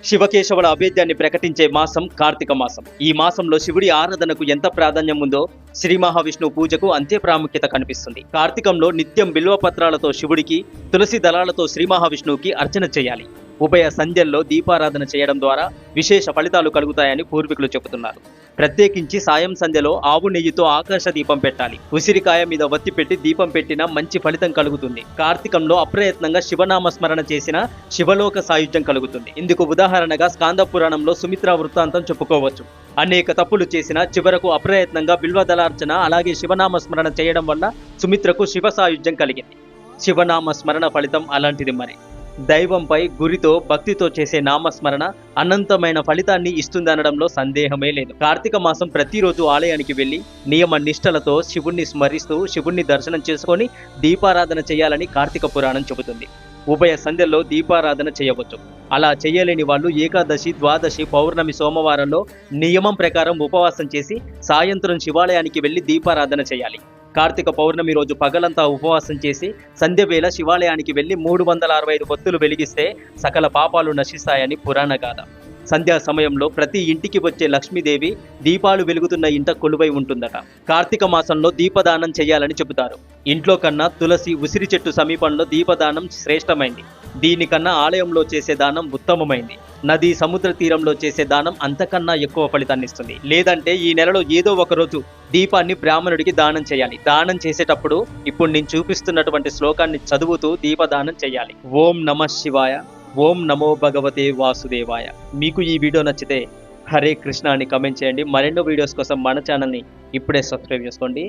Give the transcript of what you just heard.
శివకేశవుల అభేద్యాన్ని ప్రకటించే మాసం కార్తీక మాసం. ఈ మాసంలో శివుడి ఆరాధనకు ఎంత ప్రాధాన్యం ఉందో శ్రీ మహావిష్ణువు పూజకు అంతే ప్రాముఖ్యత కనిపిస్తుంది. కార్తీకంలో నిత్యం బిల్వపత్రాలతో శివుడికి, తులసి దళాలతో శ్రీ మహావిష్ణువుకి అర్చన చేయాలి. ఉభయ సంధ్యల్లో దీపారాధన చేయడం ద్వారా విశేష ఫలితాలు కలుగుతాయని పూర్వీకులు చెబుతున్నారు. ప్రత్యేకించి సాయం సంధ్యలో ఆవు నెయ్యితో ఆకాశ దీపం పెట్టాలి. ఉసిరికాయ మీద వత్తి పెట్టి దీపం పెట్టినా మంచి ఫలితం కలుగుతుంది. కార్తీకంలో అప్రయత్నంగా శివనామ స్మరణ చేసిన శివలోక సాయుధ్యం కలుగుతుంది. ఇందుకు ఉదాహరణగా స్కాంద పురాణంలో సుమిత్ర వృత్తాంతం చెప్పుకోవచ్చు. అనేక తప్పులు చేసిన చివరకు అప్రయత్నంగా బిల్వదళార్చన అలాగే శివనామ స్మరణ చేయడం వల్ల సుమిత్రకు శివ సాయుధ్యం కలిగింది. శివనామ స్మరణ ఫలితం అలాంటిది. మరి దైవంపై గురితో భక్తితో చేసే నామస్మరణ అనంతమైన ఫలితాన్ని ఇస్తుందనడంలో సందేహమే లేదు. కార్తీక మాసం ప్రతిరోజు ఆలయానికి వెళ్లి నియమ నిష్టలతో శివుణ్ణి స్మరిస్తూ శివుణ్ణి దర్శనం చేసుకొని దీపారాధన చేయాలని కార్తీక పురాణం చెబుతుంది. ఉభయ సంధ్యల్లో దీపారాధన చేయవచ్చు. అలా చేయలేని వాళ్ళు ఏకాదశి, ద్వాదశి, పౌర్ణమి సోమవారంలో నియమం ప్రకారం ఉపవాసం చేసి సాయంత్రం శివాలయానికి వెళ్లి దీపారాధన చేయాలి. కార్తీక పౌర్ణమి రోజు పగలంతా ఉపవాసం చేసి సంధ్య వేళ శివాలయానికి వెళ్లి 365 ఒత్తులు వెలిగిస్తే సకల పాపాలు నశిస్తాయని పురాణ గాథ. సంధ్యా సమయంలో ప్రతి ఇంటికి వచ్చే లక్ష్మీదేవి దీపాలు వెలుగుతున్న ఇంట కొలువై ఉంటుందట. కార్తీక మాసంలో దీపదానం చేయాలని చెబుతారు. ఇంట్లో కన్నా తులసి, ఉసిరి చెట్టు సమీపంలో దీపదానం శ్రేష్టమైంది. దీనికన్నా ఆలయంలో చేసే దానం ఉత్తమమైంది. నది, సముద్ర తీరంలో చేసే దానం అంతకన్నా ఎక్కువ ఫలితాన్ని ఇస్తుంది. లేదంటే ఈ నెలలో ఏదో ఒక రోజు దీపాన్ని బ్రాహ్మణుడికి దానం చేయాలి. దానం చేసేటప్పుడు ఇప్పుడు నేను చూపిస్తున్నటువంటి శ్లోకాన్ని చదువుతూ దీపదానం చేయాలి. ఓం నమః శివాయ, ఓం నమో భగవతే వాసుదేవాయ. మీకు ఈ వీడియో నచ్చితే హరే కృష్ణ అని కమెంట్ చేయండి. మరెన్నో వీడియోస్ కోసం మన ఛానల్ని ఇప్పుడే సబ్స్క్రైబ్ చేసుకోండి.